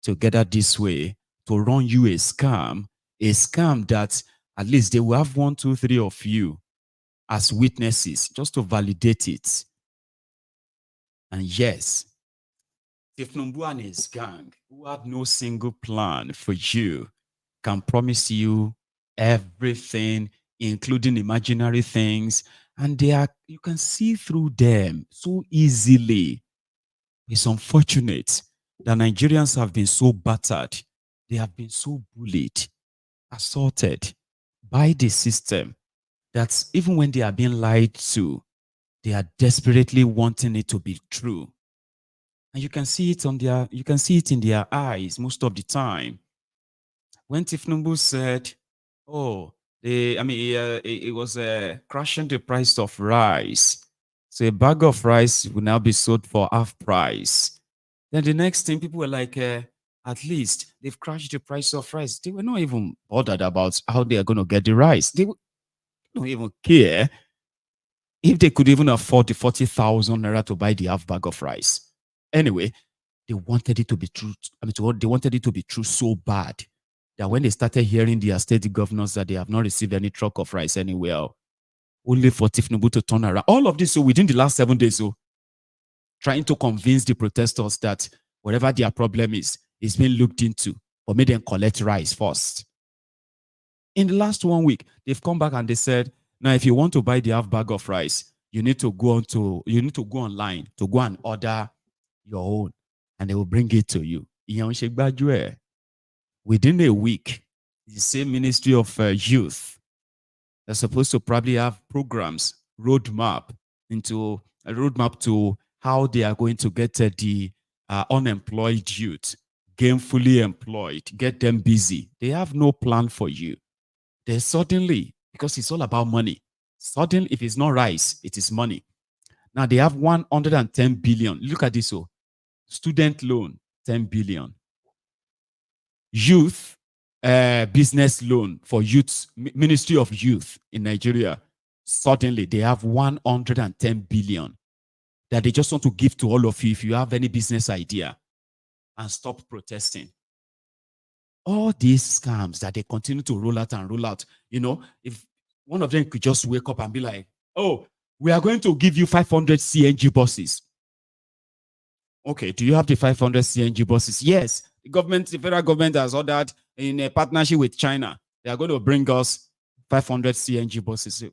together this way to run you a scam that at least they will have 1, 2, 3 of you as witnesses just to validate it. And yes, Tifnumbu and his gang, who have no single plan for you, can promise you everything, including imaginary things, and you can see through them so easily. It's unfortunate that Nigerians have been so battered. They have been so bullied, assaulted by the system that even when they are being lied to, they are desperately wanting it to be true. And you can see it in their eyes most of the time. When Tifnumbu said, oh, it was crashing the price of rice. So a bag of rice will now be sold for half price. Then the next thing, people were like, at least they've crashed the price of rice. They were not even bothered about how they are going to get the rice. They don't even care if they could even afford the 40,000 naira to buy the half bag of rice. Anyway, they wanted it to be true. They wanted it to be true so bad that when they started hearing their state governors that they have not received any truck of rice anywhere, only for Tifnubu to turn around. All of this, so within the last 7 days, so trying to convince the protesters that whatever their problem is being looked into, but make them collect rice first. In the last 1 week, they've come back and they said, now, if you want to buy the half bag of rice, you need to go online to go and order your own, and they will bring it to you. Within a week, the same Ministry of Youth, they're supposed to probably have programs, roadmap to how they are going to get the unemployed youth gainfully employed, get them busy. They have no plan for you. They suddenly, because it's all about money, suddenly, if it's not rice, it is money. Now they have 110 billion. Look at this. So, student loan, 10 billion. Youth business loan for youth, Ministry of Youth in Nigeria. Suddenly, they have 110 billion that they just want to give to all of you if you have any business idea, and stop protesting. All these scams that they continue to roll out, if one of them could just wake up and be like, oh, we are going to give you 500 CNG buses. Okay, do you have the 500 CNG buses? Yes, the federal government has ordered in a partnership with China. They are going to bring us 500 CNG buses. What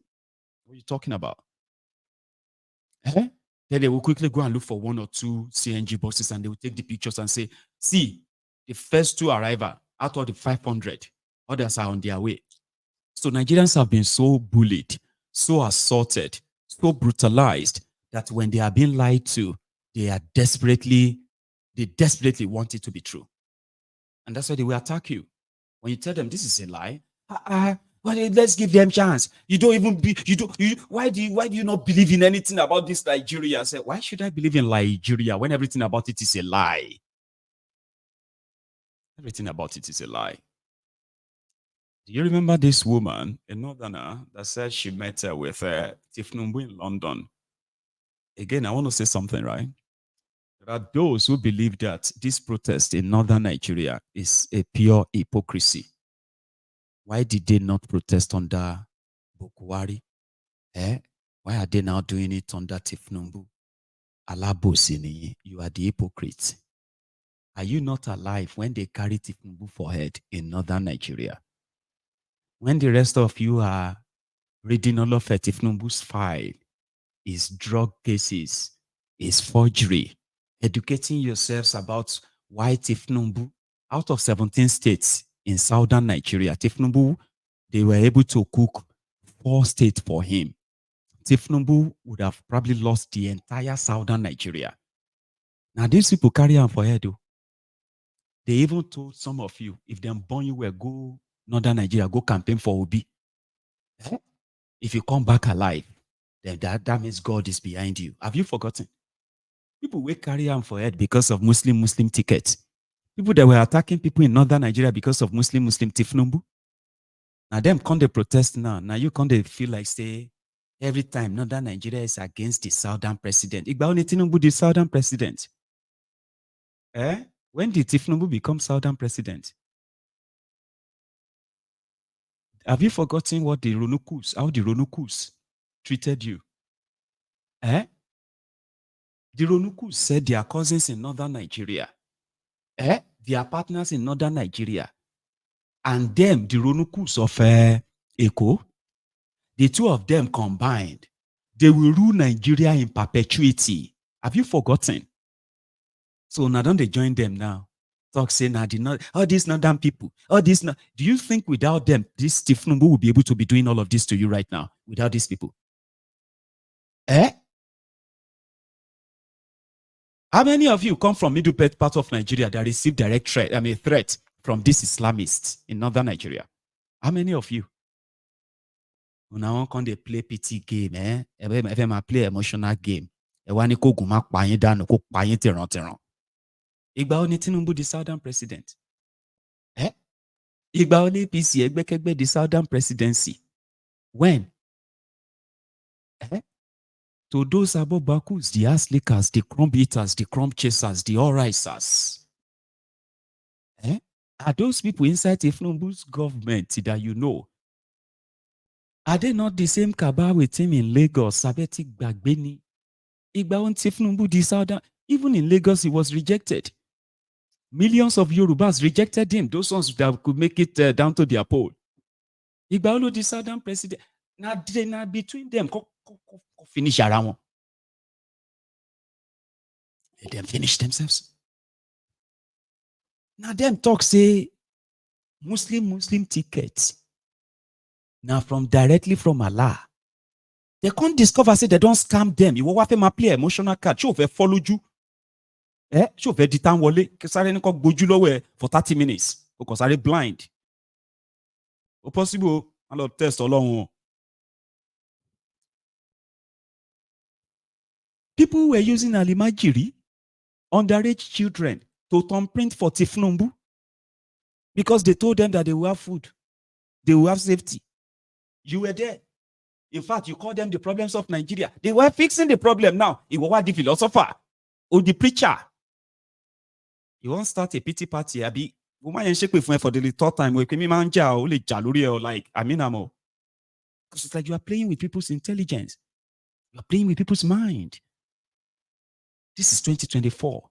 are you talking about? Then they will quickly go and look for 1 or 2 CNG buses, and they will take the pictures and say, see, the first 2 arrival out of the 500, others are on their way. So Nigerians have been so bullied, so assaulted, so brutalized that when they are being lied to, they desperately want it to be true. And that's why they will attack you. When you tell them this is a lie, well, let's give them chance. Why do you not believe in anything about this Nigeria? I said, why should I believe in Nigeria when everything about it is a lie? Everything about it is a lie. Do you remember this woman, a northerner, that said she met her with Tifnumbu in London? Again, I want to say something, right? There are those who believe that this protest in northern Nigeria is a pure hypocrisy. Why did they not protest under Bokwari? Why are they now doing it under Tifnumbu? Alabosini, you are the hypocrite. Are you not alive when they carry Tifnumbu for head in northern Nigeria? When the rest of you are reading all of Tifnumbu's file, his drug cases, his forgery, educating yourselves about why Tifnumbu, out of 17 states in southern Nigeria, Tifnumbu, they were able to cook 4 states for him. Tifnumbu would have probably lost the entire southern Nigeria. Now, these people carry on for head. They even told some of you, if them born you will go northern Nigeria, go campaign for Obi. If you come back alive, then that means God is behind you. Have you forgotten? People will carry on for head because of Muslim tickets. People that were attacking people in northern Nigeria because of Muslim Tifnumbu. Now them come they protest now. Now you come they feel like say every time northern Nigeria is against the southern president. Igba only Tinubu the southern president. When did Tinubu become Southern president? Have you forgotten what the Ronukus, how the Ronukus treated you? Eh? The Ronukus said they are cousins in northern Nigeria. Eh? They are partners in northern Nigeria. And them, the Ronukus of Eko, the two of them combined, they will rule Nigeria in perpetuity. Have you forgotten? So now don't they join them now? Talk say now all these northern people, all these. Do you think without them, this Tinubu will be able to be doing all of this to you right now without these people? Eh? How many of you come from middle part of Nigeria that receive direct threat from these Islamists in northern Nigeria? How many of you? Now when they play PT game, If play emotional game, Ìgbà wo ni Tinubu di Southern president? Ìgbà wo ni APC ẹgbẹ́kẹ́gbẹ́ di Southern presidency? When? To those abobakus, the ass lickers, the crumb eaters, the crumb chasers, the all risers. Are those people inside Tinubu's government that you know? Are they not the same cabal with him in Lagos? Sabeti Gbagbeni. Ìgbà wo ni Tinubu di Southern? Even in Lagos, he was rejected. Millions of Yorubas rejected him. Those ones that could make it down to their poll. Ìgbà wo ló di Southern president? Now between them, finish around. Let them finish themselves. Now them talk say Muslim tickets. Now directly from Allah. They can't discover say they don't scam them. You will have play emotional card. Show follow you. Show di tan wọlé. Sáré ní kó gbójú lọ́wọ́ for 30 minutes. Because are blind. O possible a lot test Ọlọ́run. People were using Alimajiri, underage children, to thumbprint for Tinubu because they told them that they will have food, they will have safety. You were there. In fact, you call them the problems of Nigeria. They were fixing the problem now. It was the philosopher or the preacher. You won't start a pity party, Abi. Woman shake with for the third time. Like, I mean, because it's like you are playing with people's intelligence. You are playing with people's mind. This is 2024.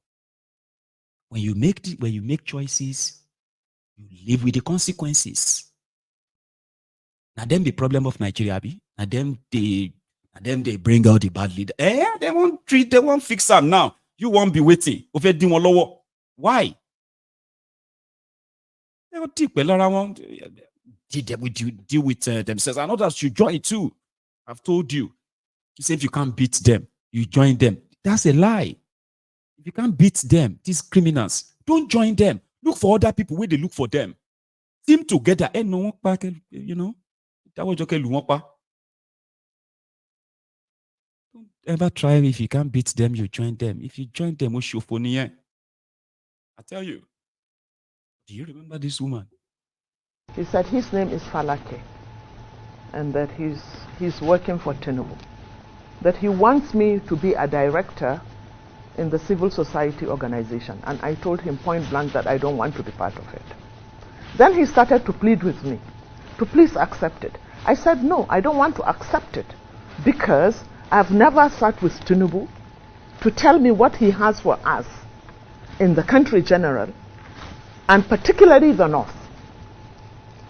When you make choices, you live with the consequences. Now them the problem of Nigeria, Abi. Now them they bring out the bad leader. They won't fix them now. You won't be waiting. Why? They will deal with themselves. And others should join too. I've told you. You say if you can't beat them, you join them. That's a lie. If you can't beat them, these criminals, don't join them. Look for other people where they look for them. Team together. You know. Don't ever try if you can't beat them, you join them. If you join them, I tell you. Do you remember this woman? He said his name is Falake and that he's working for Tinubu. That he wants me to be a director in the civil society organization. And I told him point blank that I don't want to be part of it. Then he started to plead with me to please accept it. I said, no, I don't want to accept it because I've never sat with Tinubu to tell me what he has for us in the country general and particularly the North.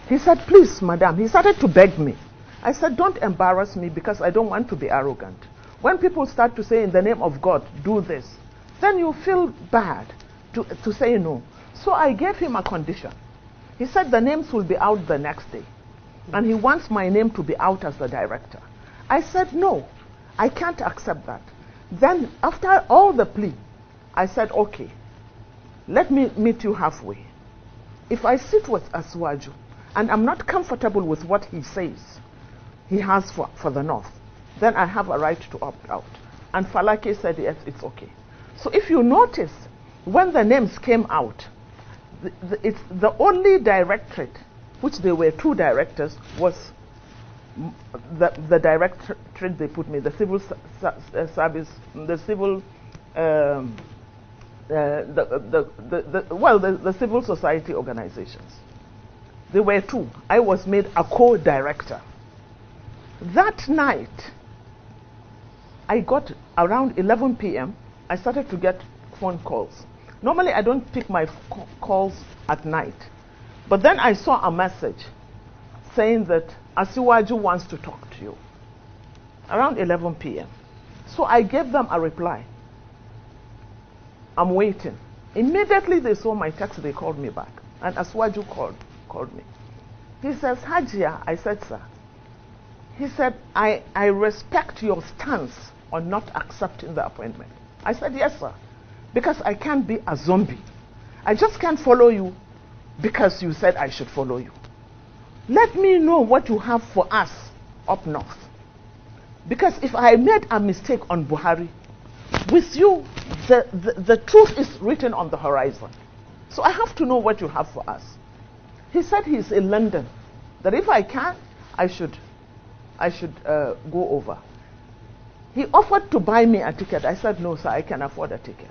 He said, please, madam. He started to beg me. I said, don't embarrass me because I don't want to be arrogant. When people start to say in the name of God, do this, then you feel bad to say no. So I gave him a condition. He said the names will be out the next day. And he wants my name to be out as the director. I said, no, I can't accept that. Then after all the plea, I said, okay, let me meet you halfway. If I sit with Aswaju and I'm not comfortable with what he says he has for the North, then I have a right to opt out. And Falake said, yes, it's okay. So if you notice, when the names came out, it's the only directorate, which there were two directors, was the directorate they put me, the civil service, the civil the civil society organizations. There were two. I was made a co-director. That night, I got around 11 p.m., I started to get phone calls. Normally, I don't pick my calls at night. But then I saw a message saying that Asiwaju wants to talk to you around 11 p.m. So I gave them a reply. I'm waiting. Immediately they saw my text, they called me back. And Asiwaju called me. He says, Hajia, I said, sir. He said, I respect your stance on not accepting the appointment. I said, yes, sir. Because I can't be a zombie. I just can't follow you because you said I should follow you. Let me know what you have for us up north. Because if I made a mistake on Buhari, with you, the truth is written on the horizon. So I have to know what you have for us. He said he's in London, that if I can, I should go over. He offered to buy me a ticket. I said, no, sir, I can afford a ticket.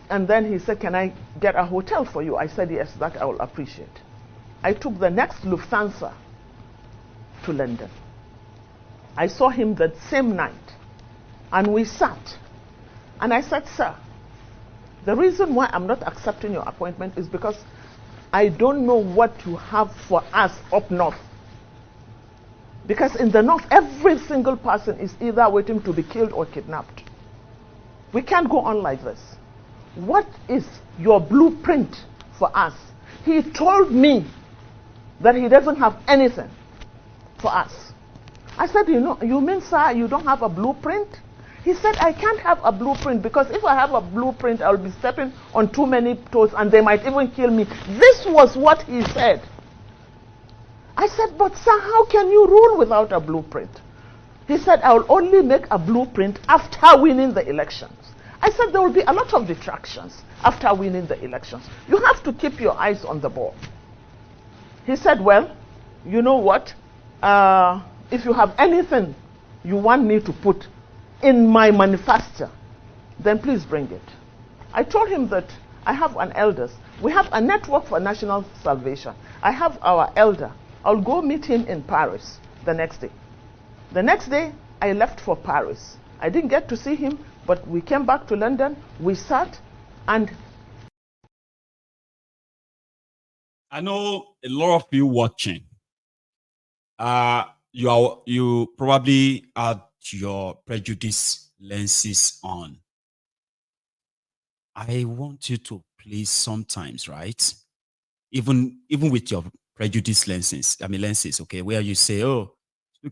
And then he said, can I get a hotel for you? I said, yes, that I will appreciate. I took the next Lufthansa to London. I saw him that same night, and we sat. And I said, sir, the reason why I'm not accepting your appointment is because I don't know what you have for us up north. Because in the north, every single person is either waiting to be killed or kidnapped. We can't go on like this. What is your blueprint for us? He told me that he doesn't have anything for us. I said, you mean, sir, you don't have a blueprint? He said, I can't have a blueprint because if I have a blueprint, I'll be stepping on too many toes and they might even kill me. This was what he said. I said, but sir, how can you rule without a blueprint? He said, I will only make a blueprint after winning the elections. I said, there will be a lot of distractions after winning the elections. You have to keep your eyes on the ball. He said, well, you know what? If you have anything you want me to put in my manifesto, then please bring it. I told him that I have an elders. We have a network for national salvation. I have our elder. I'll go meet him in Paris the next day. The next day, I left for Paris. I didn't get to see him, but we came back to London. We sat, and I know a lot of you watching. You probably had your prejudice lenses on. I want you to please sometimes, right? Even with your prejudice lenses, okay, where you say, oh,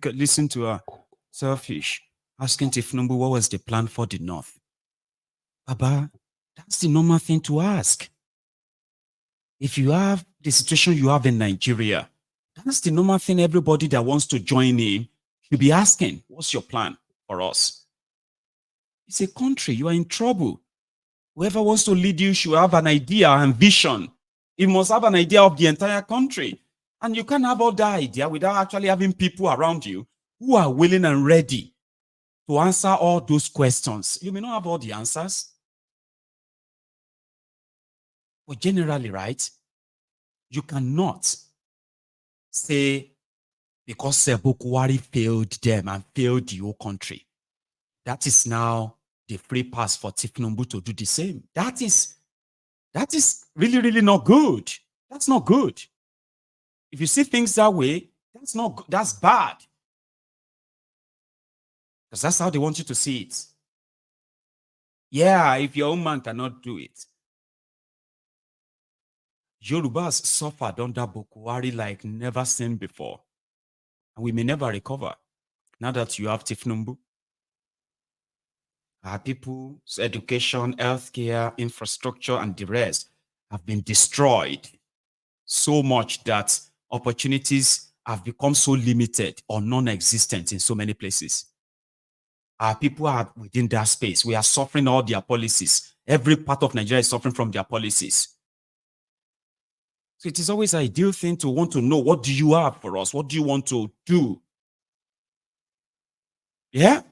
listen to her, selfish, asking Tifnumbu what was the plan for the North. Baba, that's the normal thing to ask. If you have the situation you have in Nigeria, that's the normal thing everybody that wants to join in should be asking, what's your plan for us? It's a country, you are in trouble. Whoever wants to lead you should have an idea and vision. He must have an idea of the entire country. And you can't have all that idea without actually having people around you who are willing and ready to answer all those questions. You may not have all the answers. But generally, right, you cannot say because Sebokuwari failed them and failed the whole country, that is now the free pass for Tifnumbu to do the same. That is really, really not good. That's not good. If you see things that way, that's not good. That's bad. Because that's how they want you to see it. Yeah, if your own man cannot do it. Yorubas suffered under Bokuwari like never seen before. And we may never recover now that you have Tifnumbu. Our people's education, healthcare, infrastructure, and the rest have been destroyed so much that opportunities have become so limited or non-existent in so many places. Our people are within that space. We are suffering all their policies. Every part of Nigeria is suffering from their policies. So it is always an ideal thing to want to know, what do you have for us? What do you want to do? Yeah?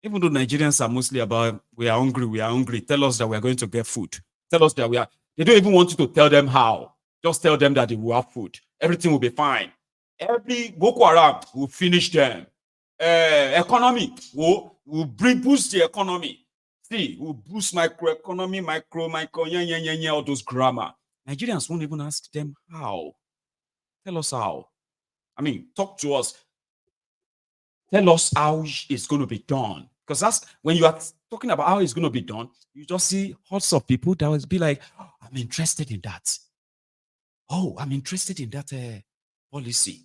Even though Nigerians are mostly about, we are hungry, tell us that we are going to get food. Tell us that they don't even want you to tell them how. Just tell them that they will have food. Everything will be fine. Every Boko Haram will finish them. Economy will boost the economy. See, we'll boost microeconomy, all those grammar. Nigerians won't even ask them how. Tell us how. I mean, talk to us. Tell us how it's going to be done. Because that's when you are talking about how it's going to be done, you just see lots of people that will be like, oh, I'm interested in that. Oh, I'm interested in that policy.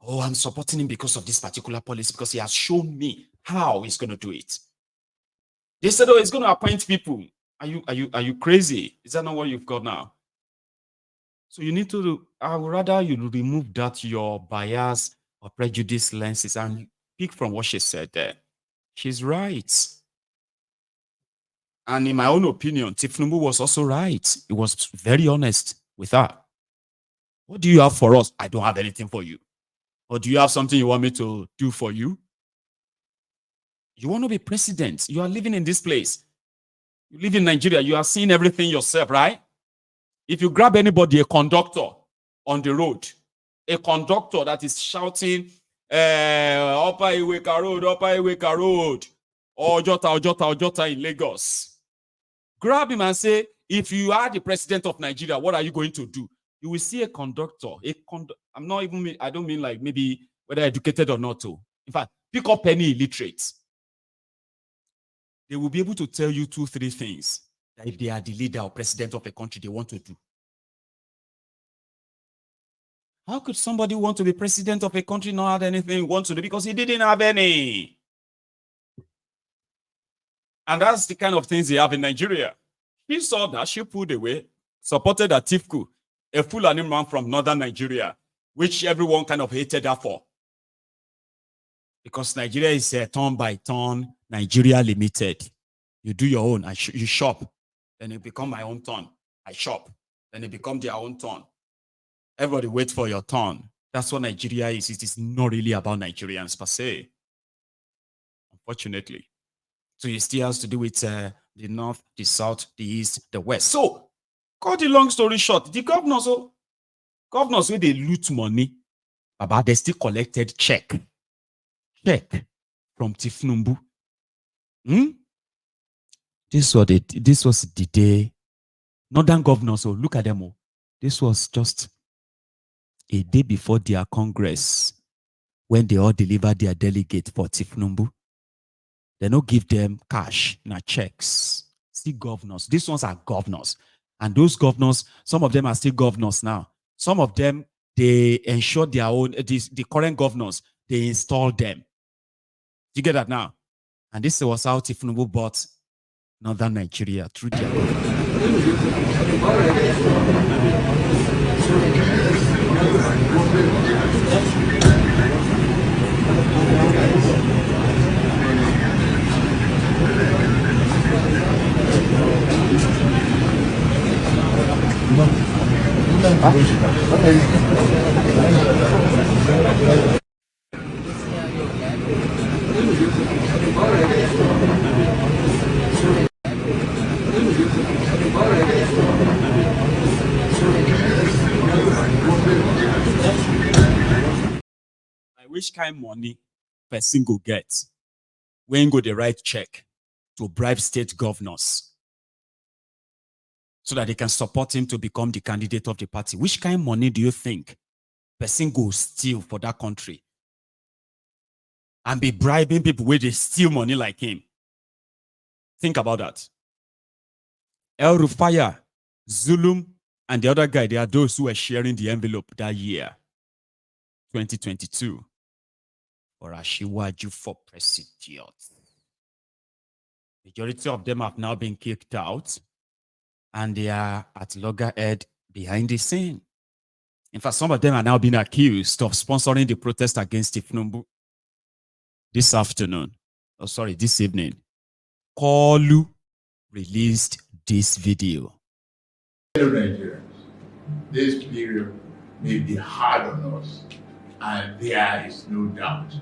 Oh, I'm supporting him because of this particular policy, because he has shown me how he's going to do it. They said, oh, he's going to appoint people. Are you crazy? Is that not what you've got now? So you need to, I would rather you remove that, your bias or prejudice lenses, and pick from what she said there. She's right. And in my own opinion, Tifnumbu was also right. He was very honest with her. What do you have for us? I don't have anything for you. Or do you have something you want me to do for you? You want to be president. You are living in this place. You live in Nigeria. You are seeing everything yourself, right? If you grab anybody, a conductor on the road, a conductor that is shouting, Upper Iweka Road, Ojota in Lagos. Grab him and say, if you are the president of Nigeria, what are you going to do? You will see a conductor. I don't mean like maybe whether educated or not. In fact, pick up any illiterate. They will be able to tell you 2-3 things that if they are the leader or president of a country, they want to do. How could somebody want to be president of a country not have anything he wants to do? Because he didn't have any. And that's the kind of things they have in Nigeria. She saw that, she pulled away, supported Atiku, a Fulani man from northern Nigeria, which everyone kind of hated her for. Because Nigeria is a turn by turn, Nigeria limited. You do your own, you shop. Then it become my own turn. I shop. Then it become their own turn. Everybody wait for your turn. That's what Nigeria is. It is not really about Nigerians per se, unfortunately. So it still has to do with the north, the south, the east, the west. So, cut the long story short, the governors where they loot money, but they still collected check from Tifnumbu. This was the day. Northern governors, so look at them. This was just a day before their Congress, when they all delivered their delegate for Tifnumbu. They don't give them cash, not checks. See governors. These ones are governors. And those governors, some of them are still governors now. Some of them, they ensure their own, the current governors, they install them. You get that now? And this was how Tifnumbu bought northern Nigeria through their which kind of money person go get when go the right check to bribe state governors so that they can support him to become the candidate of the party? Which kind of money do you think person go steal for that country and be bribing people where they steal money like him? Think about that. El Rufaya, Zulum, and the other guy, they are those who were sharing the envelope that year, 2022. For Ashiwaju for president. Majority of them have now been kicked out, and they are at loggerhead behind the scene. In fact, some of them are now being accused of sponsoring the protest against Tifnumbu. This evening, Kolu released this video. Hello, Nigerians. This period may be hard on us, and there is no doubt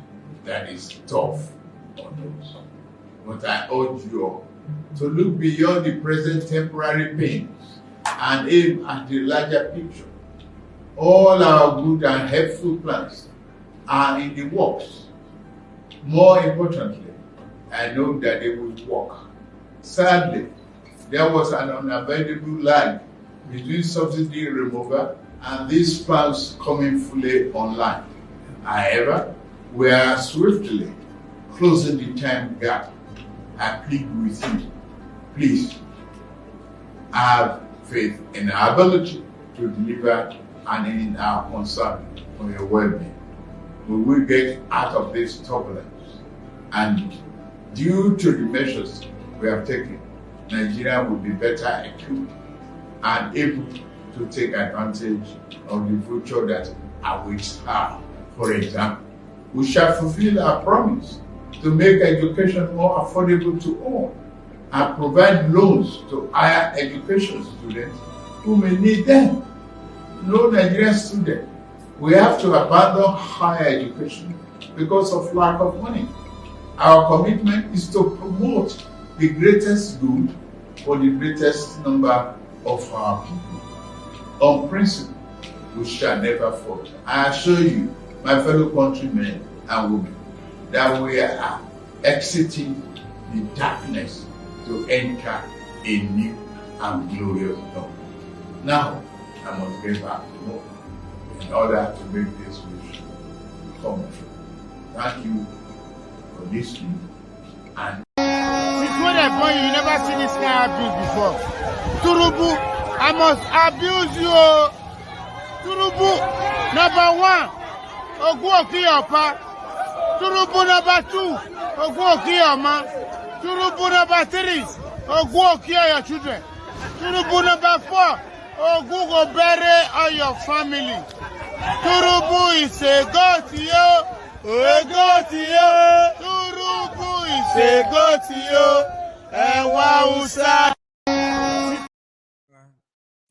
that it's tough. on those. But I urge you all to look beyond the present temporary pains and aim at the larger picture. All our good and helpful plans are in the works. More importantly, I know that they will work. Sadly, there was an unavoidable lag between subsidy removal and these plans coming fully online. However, we are swiftly closing the time gap. I plead with you, please have faith in our ability to deliver and in our concern for your well-being. We will get out of this turbulence, and due to the measures we have taken, Nigeria will be better equipped and able to take advantage of the future that awaits her. For example, we shall fulfill our promise to make education more affordable to all and provide loans to higher education students who may need them. No Nigerian student will have to abandon higher education because of lack of money. Our commitment is to promote the greatest good for the greatest number of our people. On principle, we shall never fall. I assure you, my fellow countrymen and women, that we are exiting the darkness to enter a new and glorious dawn. Now, I must get back to work in order to make this wish come true. Thank you for listening. And since when I born you never seen this kind of abuse before. Turubu, I must abuse you. Turubu, number 1, Ogun Okiyopa. Turubu number 2, Ogun Okiyoma. Turubu number 3, Ogun Okiyo your children. Turubu number 4, Ogun go bury all your family. Turubu is a god to you. A god to you. Turubu is a god to you. Ewa Usa.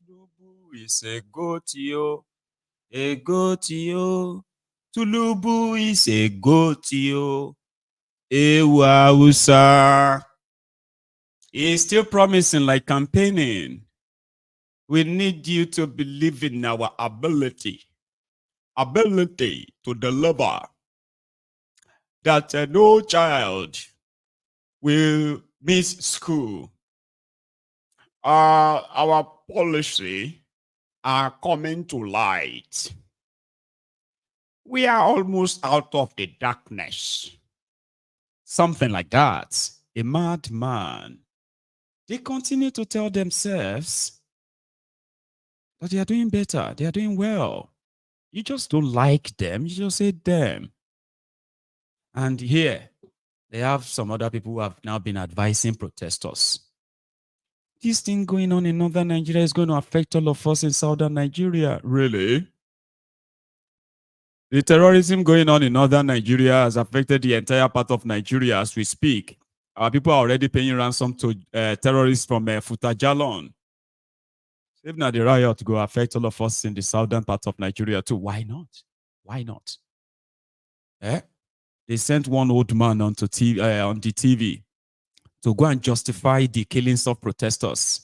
Tulubu is a goatio, a goatio. Tulubu is a goatio, Ewa Usa. He's still promising, like campaigning. We need you to believe in our ability to deliver. That no child will miss school. Our policy are coming to light. We are almost out of the darkness. Something like that. A madman. They continue to tell themselves that they are doing better. They are doing well. You just don't like them. You just hate them. And here, they have some other people who have now been advising protesters. This thing going on in northern Nigeria is going to affect all of us in southern Nigeria. Really? The terrorism going on in northern Nigeria has affected the entire part of Nigeria as we speak. Our people are already paying ransom to terrorists from Futajalon. If not the riot go affect all of us in the southern part of Nigeria too, why not? Why not? They sent one old man on the TV to go and justify the killings of protesters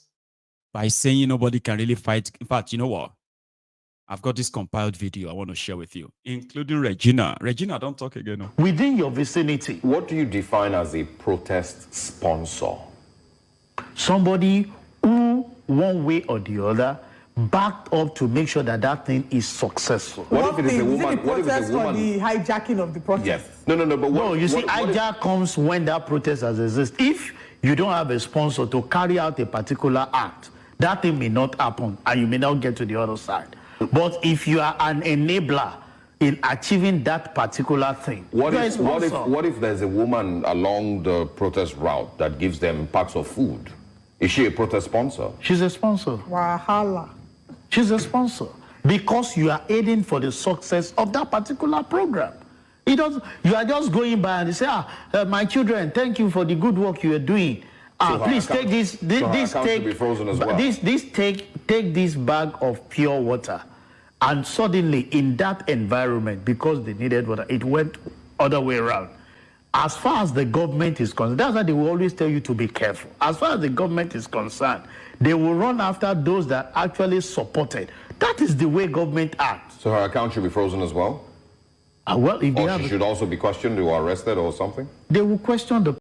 by saying nobody can really fight. In fact, you know what? I've got this compiled video I want to share with you, including Regina. Regina, don't talk again. No. Within your vicinity. What do you define as a protest sponsor? Somebody who, one way or the other, backed up to make sure that that thing is successful. What if it is a woman? What if it's a woman? For the hijacking of the protest? Yes. No. But no, you see, hijack comes when that protest has existed. If you don't have a sponsor to carry out a particular act, that thing may not happen, and you may not get to the other side. But if you are an enabler in achieving that particular thing, what if there's a woman along the protest route that gives them packs of food? Is she a protest sponsor? She's a sponsor. Wahala. She's a sponsor because you are aiding for the success of that particular program. You are just going by and you say, my children, thank you for the good work you are doing. Please take this. Take this bag of pure water. And suddenly, in that environment, because they needed water, it went other way around. as far as the government is concerned, that's why they will always tell you to be careful. As far as the government is concerned, they will run after those that actually support it. That is the way government acts. So her account should be frozen as well? Well, if they Or have, she should also be questioned or arrested or something? they will question the